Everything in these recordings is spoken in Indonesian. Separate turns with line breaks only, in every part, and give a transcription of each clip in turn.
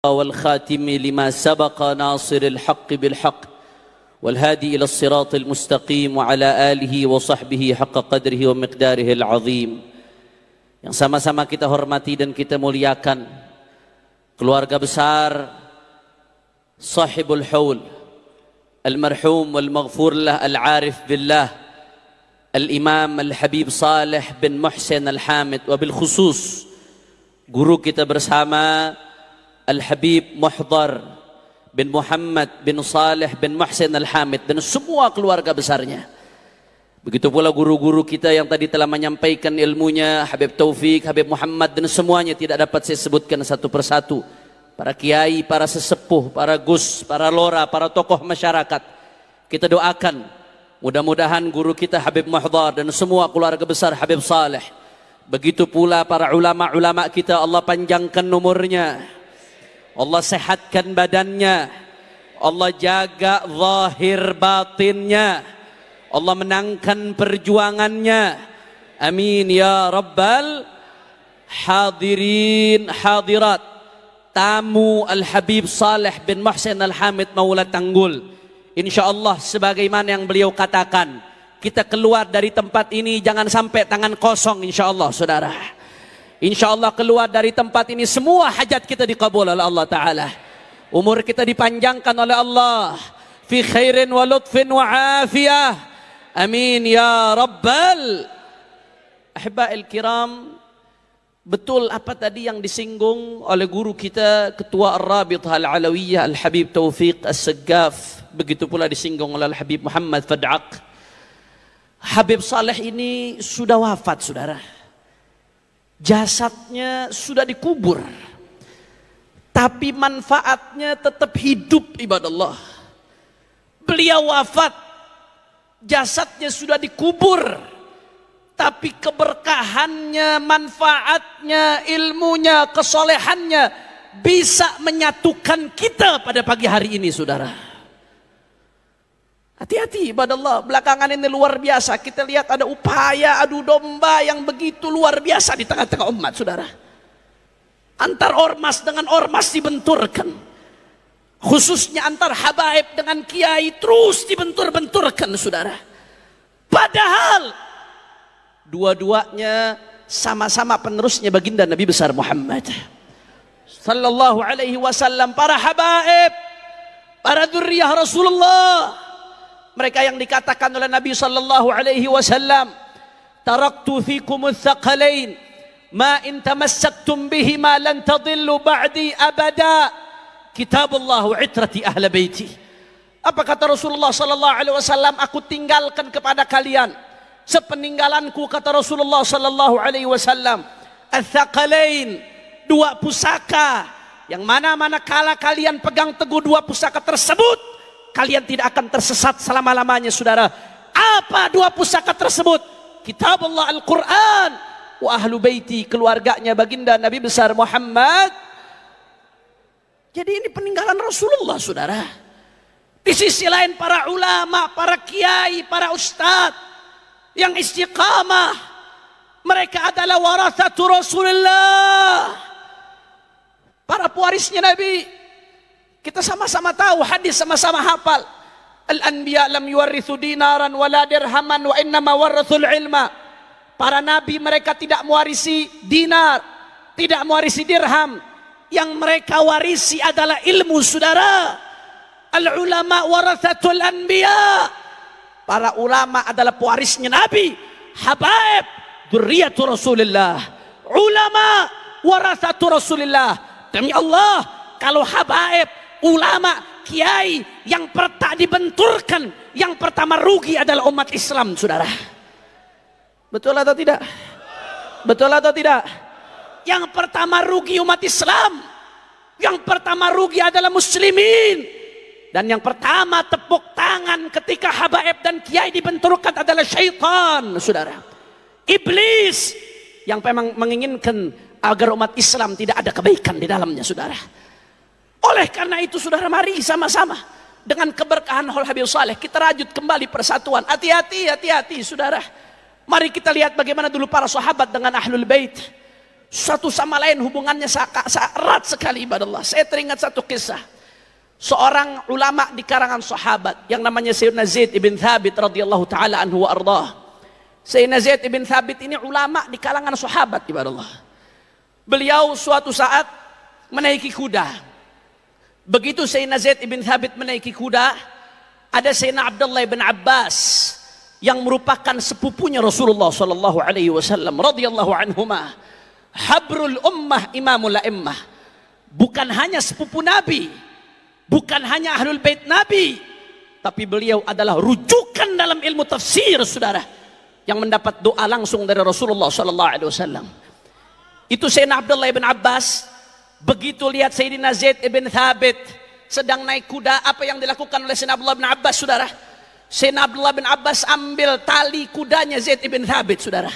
والخاتم لما سبق ناصر الحق بالحق والهادي إلى الصراط المستقيم وعلى آله وصحبه حق قدره ومقداره العظيم. Yang sama-sama kita hormati dan kita muliakan keluarga besar Sahibul Haul Al-Marhum wal-Maghfur lah Al-Arif Billah Al-Imam Al-Habib Saleh bin Muhsin Al-Hamid, wabil khusus guru kita bersama Al-Habib Muhdar bin Muhammad bin Saleh bin Muhsin Al-Hamid dan semua keluarga besarnya. Begitu pula guru-guru kita yang tadi telah menyampaikan ilmunya, Habib Taufik, Habib Muhammad dan semuanya tidak dapat saya sebutkan satu persatu. Para kiai, para sesepuh, para gus, para lora, para tokoh masyarakat. Kita doakan mudah-mudahan guru kita Habib Muhdar dan semua keluarga besar Habib Saleh. Begitu pula para ulama-ulama kita, Allah panjangkan umurnya, Allah sehatkan badannya, Allah jaga zahir batinnya, Allah menangkan perjuangannya. Amin ya rabbal hadirin hadirat. Tamu Al-Habib Saleh bin Muhsin Al-Hamid Maula Tanggul, insyaallah sebagaimana yang beliau katakan, kita keluar dari tempat ini jangan sampai tangan kosong insyaallah saudara. InsyaAllah keluar dari tempat ini semua hajat kita dikabul oleh Allah Ta'ala. Umur kita dipanjangkan oleh Allah. Fi khairin wa lutfin wa afiyah. Amin ya Rabbal. Ahiba'il kiram, betul apa tadi yang disinggung oleh guru kita Ketua Ar-Rabithah Al-Alawiyah Al-Habib Taufiq As-Saggaf. Begitu pula disinggung oleh Al-Habib Muhammad Fad'aq. Habib Saleh ini sudah wafat saudara. Jasadnya sudah dikubur, tapi manfaatnya tetap hidup ibadallah. Beliau wafat, jasadnya sudah dikubur, tapi keberkahannya, manfaatnya, ilmunya, kesolehannya bisa menyatukan kita pada pagi hari ini saudara. Hati-hati ibadallah, belakangan ini luar biasa. Kita lihat ada upaya adu domba yang begitu luar biasa di tengah-tengah umat saudara. Antar ormas dengan ormas dibenturkan. Khususnya antar habaib dengan kiai terus dibentur-benturkan saudara. Padahal dua-duanya sama-sama penerusnya baginda Nabi besar Muhammad sallallahu alaihi wasallam, para habaib, para dzurriyyah Rasulullah. Mereka yang dikatakan oleh Nabi sallallahu alaihi wasallam, taraktu fikumul thaqalain ma in tamassaktum bihima lan tadillu ba'di abada, kitabullah wa itrati ahli baiti. Apa kata Rasulullah sallallahu alaihi wasallam? Aku tinggalkan kepada kalian sepeninggalanku, kata Rasulullah sallallahu alaihi wasallam, ats-thaqalain, dua pusaka yang mana kala kalian pegang teguh dua pusaka tersebut, kalian tidak akan tersesat selama-lamanya saudara. Apa dua pusaka tersebut? Kitabullah Al-Quran, wa ahlu baiti, keluarganya baginda Nabi besar Muhammad. Jadi ini peninggalan Rasulullah saudara. Di sisi lain para ulama, para kiai, para ustadz yang istiqamah, mereka adalah warathatu Rasulullah, para pewarisnya Nabi. Kita sama-sama tahu hadis, sama-sama hafal. Al-anbiya lam yuwarrithu dinaran wala dirhaman wa innama warrathul ilma. Para nabi mereka tidak mewarisi dinar, tidak mewarisi dirham. Yang mereka warisi adalah ilmu saudara. Al-ulama warathatul anbiya. Para ulama adalah pewarisnya nabi. Habaib dzurriyyatu Rasulillah. Ulama warathatu Rasulillah. Demi Allah, kalau habaib, ulama, kiai yang tak dibenturkan, yang pertama rugi adalah umat Islam saudara. Betul atau tidak? Betul atau tidak? Yang pertama rugi umat Islam, yang pertama rugi adalah muslimin, dan yang pertama tepuk tangan ketika habaib dan kiai dibenturkan adalah syaitan saudara. Iblis yang memang menginginkan agar umat Islam tidak ada kebaikan di dalamnya saudara. Oleh karena itu saudara, mari sama-sama dengan keberkahan Haul Habib Saleh kita rajut kembali persatuan. Hati-hati, hati-hati saudara. Mari kita lihat bagaimana dulu para sahabat dengan Ahlul Bait. Satu sama lain hubungannya erat sekali ibadallah. Saya teringat satu kisah. Seorang ulama di karangan sahabat yang namanya Sayyidina Zaid ibn Thabit radhiyallahu taala anhu wa ardah. Sayyidina Zaid ibn Thabit ini ulama di kalangan sahabat ibadallah. Beliau suatu saat menaiki kuda. Begitu Sayyidina Zaid ibn Thabit menaiki kuda, ada Sayyidina Abdullah ibn Abbas yang merupakan sepupunya Rasulullah sallallahu alaihi wasallam radhiyallahu anhuma. Habrul ummah imamul a'immah. Bukan hanya sepupu Nabi, bukan hanya Ahlul Bait Nabi, tapi beliau adalah rujukan dalam ilmu tafsir saudara, yang mendapat doa langsung dari Rasulullah sallallahu alaihi wasallam. Itu Sayyidina Abdullah ibn Abbas begitu lihat Sayyidina Zaid ibn Thabit sedang naik kuda, apa yang dilakukan oleh Sayyidina Abdullah ibn Abbas saudara? Sayyidina Abdullah ibn Abbas ambil tali kudanya Zaid ibn Thabit saudara.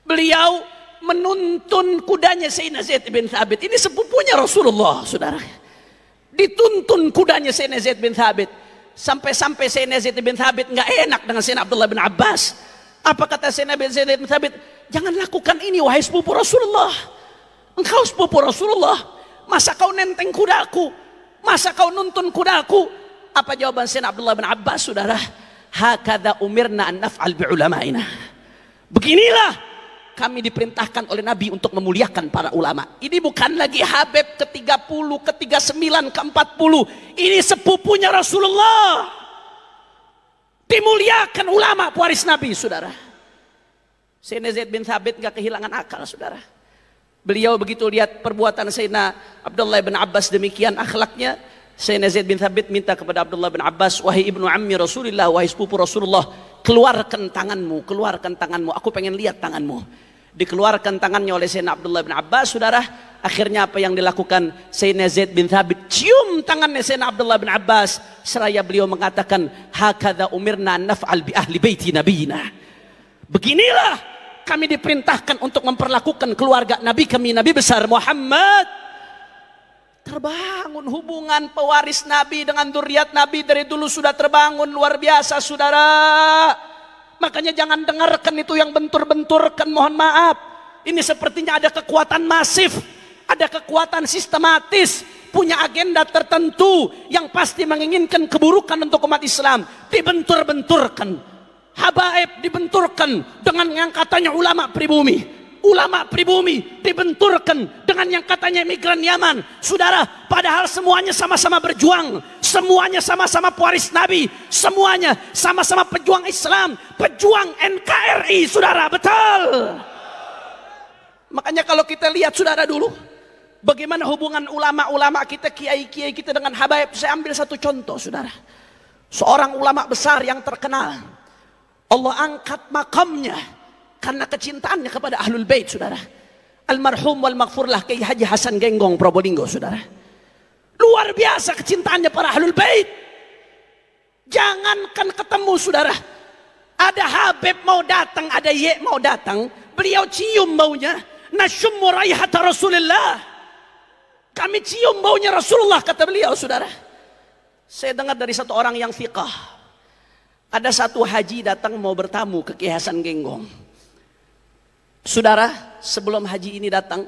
Beliau menuntun kudanya Sayyidina Zaid ibn Thabit. Ini sepupunya Rasulullah saudara. Dituntun kudanya Sayyidina Zaid bin Thabit. Sampai-sampai Sayyidina Zaid bin Thabit nggak enak dengan Sayyidina Abdullah bin Abbas. Apa kata Sayyidina Zaid bin Thabit? Jangan lakukan ini wahai sepupu Rasulullah. Engkau sepupu Rasulullah, masa kau nenteng kudaku? Masa kau nuntun kudaku? Apa jawaban Sayyidina Abdullah bin Abbas saudara? Hakadha umirna an naf'al bi ulama'ina. Beginilah kami diperintahkan oleh Nabi untuk memuliakan para ulama. Ini bukan lagi Habib ke-30, ke-39, ke-40. Ini sepupunya Rasulullah. Dimuliakan ulama pewaris Nabi, saudara. Sayyidina Zaid bin Thabit gak kehilangan akal, saudara. Beliau begitu lihat perbuatan Sayyidina Abdullah bin Abbas demikian akhlaknya, Sayyidina Zaid bin Thabit minta kepada Abdullah bin Abbas, wahai ibnu ammi Rasulullah, wahai sepupu Rasulullah, keluarkan tanganmu, aku pengen lihat tanganmu. Dikeluarkan tangannya oleh Sayyidina Abdullah bin Abbas, saudara. Akhirnya apa yang dilakukan Sayyidina Zaid bin Thabit? Cium tangannya Sayyidina Abdullah bin Abbas, seraya beliau mengatakan, hakadha umirna naf'al bi ahli baiti nabiyina. Beginilah kami diperintahkan untuk memperlakukan keluarga Nabi kami, Nabi besar Muhammad. Terbangun hubungan pewaris Nabi dengan zuriat Nabi dari dulu sudah terbangun luar biasa saudara. Makanya jangan dengarkan itu yang bentur-benturkan, mohon maaf. Ini sepertinya ada kekuatan masif, ada kekuatan sistematis, punya agenda tertentu yang pasti menginginkan keburukan untuk umat Islam. Dibentur-benturkan, habaib dibenturkan dengan yang katanya ulama pribumi. Ulama pribumi dibenturkan dengan yang katanya migran Yaman. Saudara, padahal semuanya sama-sama berjuang, semuanya sama-sama pewaris Nabi, semuanya sama-sama pejuang Islam, pejuang NKRI, saudara, betul. Makanya kalau kita lihat saudara dulu, bagaimana hubungan ulama-ulama kita, kiai-kiai kita dengan habaib. Saya ambil satu contoh saudara. Seorang ulama besar yang terkenal, Allah angkat makamnya karena kecintaannya kepada Ahlul Bait, saudara. Almarhum wal maghfurlah Kiai Haji Hasan Genggong Probolinggo, saudara. Luar biasa kecintaannya para Ahlul Bait. Jangankan ketemu, saudara. Ada Habib mau datang, ada Ye mau datang, beliau cium baunya. Nasyummu raihata Rasulullah. Kami cium baunya Rasulullah, kata beliau, saudara. Saya dengar dari satu orang yang thiqah. Ada satu haji datang mau bertamu ke Kiai Hasan Genggong. Saudara, sebelum haji ini datang,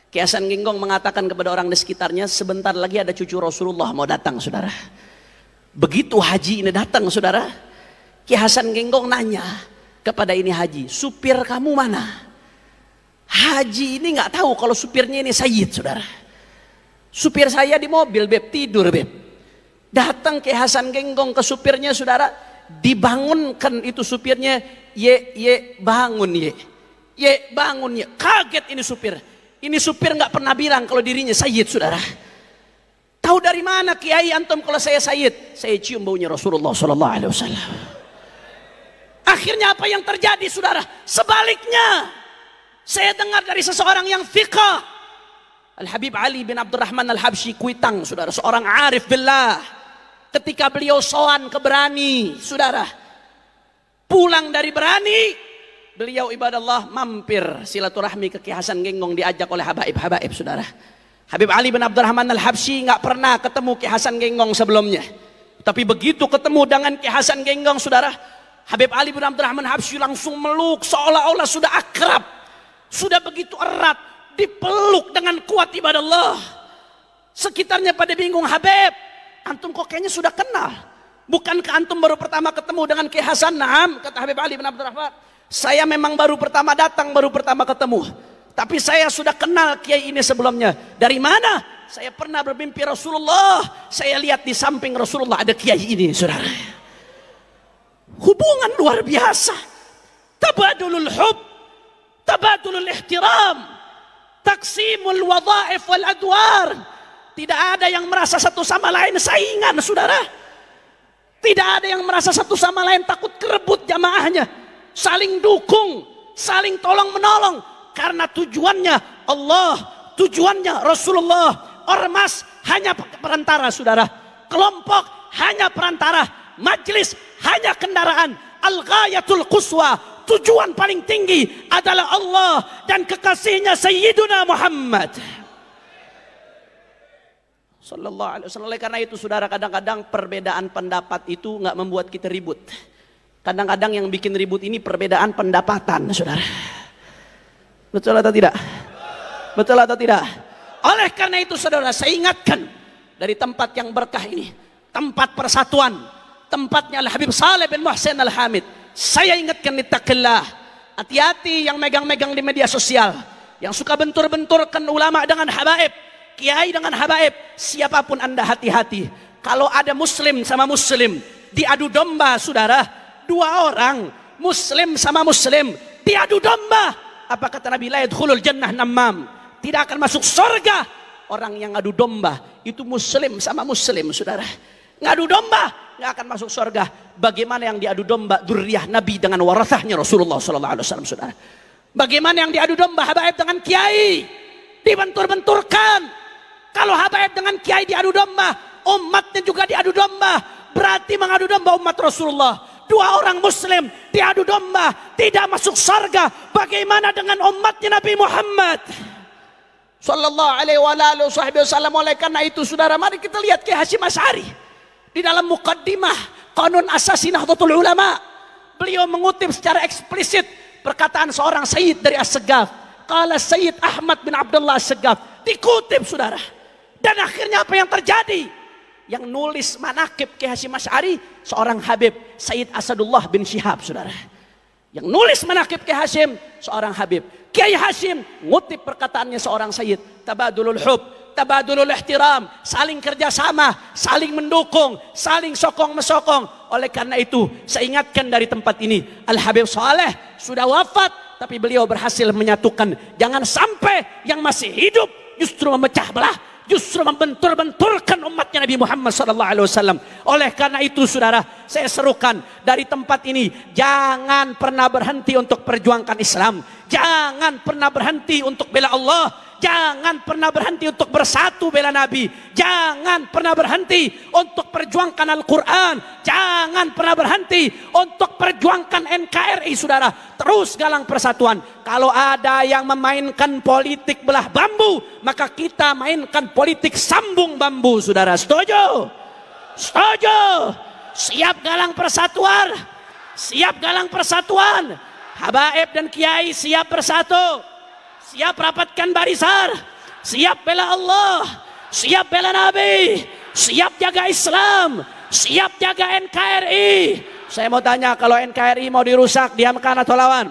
Kiai Hasan Genggong mengatakan kepada orang di sekitarnya, sebentar lagi ada cucu Rasulullah mau datang, saudara. Begitu haji ini datang, saudara, Kiai Hasan Genggong nanya kepada ini haji, supir kamu mana? Haji ini nggak tahu kalau supirnya ini Sayyid, saudara. Supir saya di mobil, beb, tidur, beb. Datang Kiai Hasan Genggong ke supirnya, saudara, dibangunkan itu supirnya, ye bangun ye. Ye bangun ya, kaget ini supir. Ini supir nggak pernah bilang kalau dirinya Sayyid, saudara. Tahu dari mana Kiai antum kalau saya Sayyid? Saya cium baunya Rasulullah Sallallahu Alaihi Wasallam. Akhirnya apa yang terjadi, saudara? Sebaliknya, saya dengar dari seseorang yang thiqah, Al Habib Ali bin Abdurrahman Al Habsyi Kuitang, saudara, seorang arif billah. Ketika beliau soan ke Berani, saudara, pulang dari Berani, beliau ibadallah mampir silaturahmi ke Kiai Hasan Genggong, diajak oleh habaib-habaib, saudara. Habib Ali bin Abdurrahman Al-Habsyi nggak pernah ketemu Kiai Hasan Genggong sebelumnya. Tapi begitu ketemu dengan Ki Hasan Genggong, saudara, Habib Ali bin Abdurrahman Habsyi langsung meluk seolah-olah sudah akrab, sudah begitu erat, dipeluk dengan kuat ibadah Allah. Sekitarnya pada bingung, Habib, antum kok kayaknya sudah kenal. Bukankah antum baru pertama ketemu dengan Ki Hasan? Naam, kata Habib Ali bin Abdurrahman. Saya memang baru pertama datang, baru pertama ketemu. Tapi saya sudah kenal kiai ini sebelumnya. Dari mana? Saya pernah bermimpi Rasulullah. Saya lihat di samping Rasulullah ada kiai ini, saudara. Hubungan luar biasa. Tabadulul hub, tabadulul ihtiram, taksimul wadhaif wal adwar. Tidak ada yang merasa satu sama lain saingan, saudara. Tidak ada yang merasa satu sama lain takut kerebut jamaahnya. Saling dukung, saling tolong menolong. Karena tujuannya Allah, tujuannya Rasulullah. Ormas hanya perantara, saudara. Kelompok hanya perantara. Majlis hanya kendaraan. Al-ghayatul quswa, tujuan paling tinggi adalah Allah dan kekasihnya Sayyiduna Muhammad Sallallahu Alaihi Wasallam. Oleh karena itu, saudara, kadang-kadang perbedaan pendapat itu nggak membuat kita ribut. Kadang-kadang yang bikin ribut ini perbedaan pendapatan, saudara. Betul atau tidak? Betul atau tidak? Oleh karena itu, saudara, saya ingatkan dari tempat yang berkah ini, tempat persatuan, tempatnya Al-Habib Saleh bin Muhsin Al-Hamid. Saya ingatkan, ittaqillah. Hati-hati yang megang-megang di media sosial, yang suka bentur-benturkan ulama dengan habaib, kiai dengan habaib. Siapapun Anda, hati-hati. Kalau ada muslim sama muslim diadu domba, saudara, dua orang muslim sama muslim diadu domba, apa kata Nabi? La yadkhulul jannah namam, tidak akan masuk surga orang yang ngadu domba. Itu muslim sama muslim, saudara. Ngadu domba nggak akan masuk surga. Bagaimana yang diadu domba dzurriyyah Nabi dengan warathahnya Rasulullah sallallahu alaihi wasallam, saudara? Bagaimana yang diadu domba habaib dengan kiai? Dibentur-benturkan. Kalau habaib dengan kiai diadu domba, umatnya juga diadu domba. Berarti mengadu domba umat Rasulullah. Dua orang muslim diadu domba, tidak masuk surga. Bagaimana dengan umatnya Nabi Muhammad Sallallahu alaihi wasallam? Oleh karena itu, saudara, mari kita lihat Kiai Hasyim Asy'ari di dalam muqaddimah Qanun Asasi Nahdlatul Ulama. Beliau mengutip secara eksplisit perkataan seorang Sayyid dari As-Segaf. Qala Sayyid Ahmad bin Abdullah As-Segaf. Dikutip, saudara. Dan akhirnya apa yang terjadi? Yang nulis manaqib Kiai Hasyim Asy'ari seorang Habib, Sayyid Asadullah bin Syihab, saudara. Yang nulis manaqib Kiai Hasyim seorang Habib. Kiai Hasyim ngutip perkataannya seorang Sayyid. Tabadulul hub, tabadulul ihtiram, saling kerjasama, saling mendukung, saling sokong mesokong. Oleh karena itu, saya ingatkan dari tempat ini, Al-Habib Saleh sudah wafat, tapi beliau berhasil menyatukan. Jangan sampai yang masih hidup justru memecah belah, justru membentur-benturkan umatnya Nabi Muhammad SAW. Oleh karena itu, saudara, saya serukan dari tempat ini, jangan pernah berhenti untuk perjuangkan Islam. Jangan pernah berhenti untuk bela Allah. Jangan pernah berhenti untuk bersatu bela Nabi. Jangan pernah berhenti untuk perjuangkan Al-Quran. Jangan pernah berhenti untuk perjuangkan NKRI, saudara. Terus galang persatuan. Kalau ada yang memainkan politik belah bambu, maka kita mainkan politik sambung bambu, saudara. Setuju? Setuju? Siap galang persatuan? Siap galang persatuan? Habaib dan kiai siap bersatu? Siap rapatkan barisan, siap bela Allah, siap bela Nabi, siap jaga Islam, siap jaga NKRI. Saya mau tanya, kalau NKRI mau dirusak, diamkan atau lawan?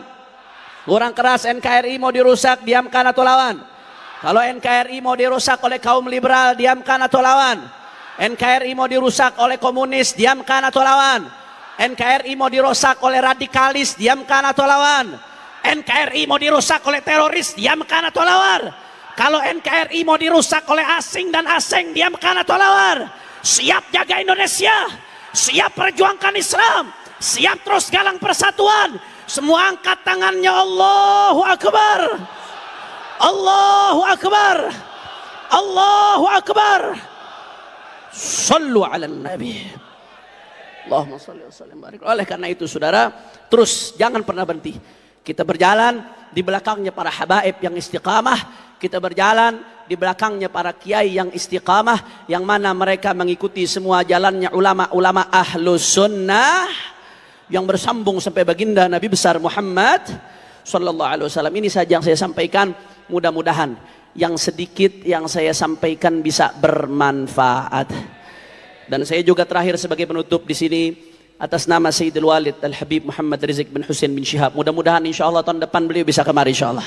Kurang keras, NKRI mau dirusak, diamkan atau lawan? Kalau NKRI mau dirusak oleh kaum liberal, diamkan atau lawan? NKRI mau dirusak oleh komunis, diamkan atau lawan? NKRI mau dirusak oleh radikalis, diamkan atau lawan? NKRI mau dirusak oleh teroris, diamkan atau lawan? Kalau NKRI mau dirusak oleh asing dan asing, diamkan atau lawan? Siap jaga Indonesia, siap perjuangkan Islam, siap terus galang persatuan. Semua angkat tangannya, Allahu Akbar, Allahu Akbar, Allahu Akbar. Sallu ala Nabi. Allahumma salli wa sallim barik. Oleh karena itu, saudara, terus jangan pernah berhenti. Kita berjalan di belakangnya para habaib yang istiqamah. Kita berjalan di belakangnya para kiai yang istiqamah, yang mana mereka mengikuti semua jalannya ulama-ulama ahlus sunnah yang bersambung sampai baginda Nabi besar Muhammad sallallahu alaihi wasallam. Ini saja yang saya sampaikan, mudah-mudahan yang sedikit yang saya sampaikan bisa bermanfaat. Dan saya juga terakhir sebagai penutup di sini atas nama Sayyidul Walid Al-Habib Muhammad Rizik bin Husain bin Syihab. Mudah-mudahan insyaallah tahun depan beliau bisa kemari insyaallah.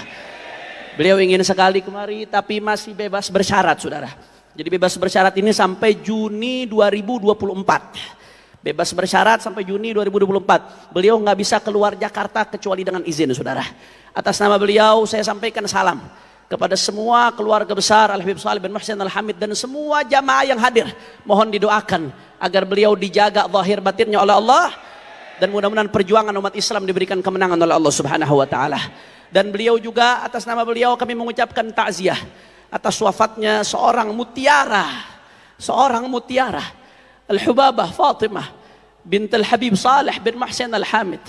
Beliau ingin sekali kemari tapi masih bebas bersyarat, saudara. Jadi bebas bersyarat ini sampai Juni 2024. Bebas bersyarat sampai Juni 2024. Beliau nggak bisa keluar Jakarta kecuali dengan izin, saudara. Atas nama beliau saya sampaikan salam kepada semua keluarga besar Al-Habib Shalih bin Muhsin Al-Hamid dan semua jamaah yang hadir. Mohon didoakan agar beliau dijaga zahir batinnya oleh Allah, dan mudah-mudahan perjuangan umat Islam diberikan kemenangan oleh Allah Subhanahu wa taala. Dan beliau juga, atas nama beliau kami mengucapkan takziah atas wafatnya seorang mutiara Al-Hubabah Fatimah bint Al-Habib Shalih bin Muhsin Al-Hamid,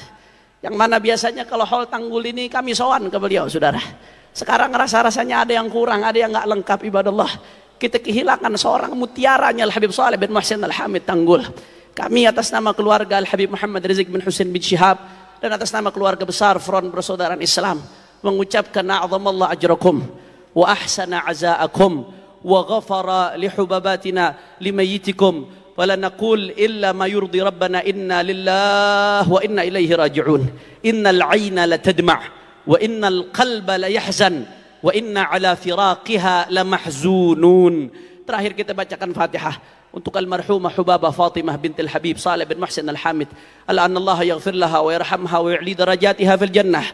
yang mana biasanya kalau haul Tanggul ini kami sowan ke beliau, saudara. Sekarang rasa-rasanya ada yang kurang, ada yang nggak lengkap, ibadallah. Kita kehilangan seorang mutiaranya Al-Habib Shalih bin Muhsin Al-Hamid Tanggul. Kami atas nama keluarga Al-Habib Muhammad Rizik bin Husain bin Syihab dan atas nama keluarga besar Front Persaudaraan Islam mengucapkan a'zamallahu ajrakum wa ahsana azaakum wa ghafara li hubabatina limayyitikum wa la naqul illa ma yurdi rabbana inna lillahi wa inna ilaihi raji'un. Innal 'aina la tadma' wa innal qalba la yahzan wa inna ala firaqiha la mahzunun. Terakhir kita bacakan Fatihah untuk almarhumah Hubabah Fatimah bintil Habib Shalih bin Muhsin Al-Hamid. Allah yaghfir laha wa yarhamha wa yu'li darajatiha fil jannah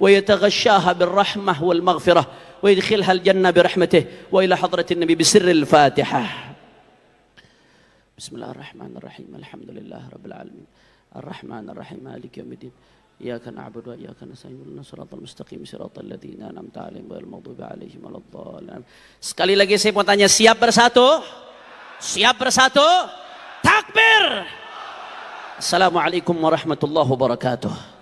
wa yataghashaha bil rahmah wal maghfirah wa yadkhilha al jannah bi rahmatih wa ila hadratin nabi bi sirril Fatihah. Bismillahirrahmanirrahim. Alhamdulillah rabbil alamin. Arrahmanir rahim. Maliki yaumiddin. Iyyaka na'budu wa iyyaka nasta'in. Ihdinas siratal mustaqim, siratal ladzina an'amta 'alaihim ghairil maghdubi 'alaihim waladdallin. Sekali lagi saya mau tanya, siap bersatu? Siap bersatu? Takbir. Assalamualaikum warahmatullahi wabarakatuh.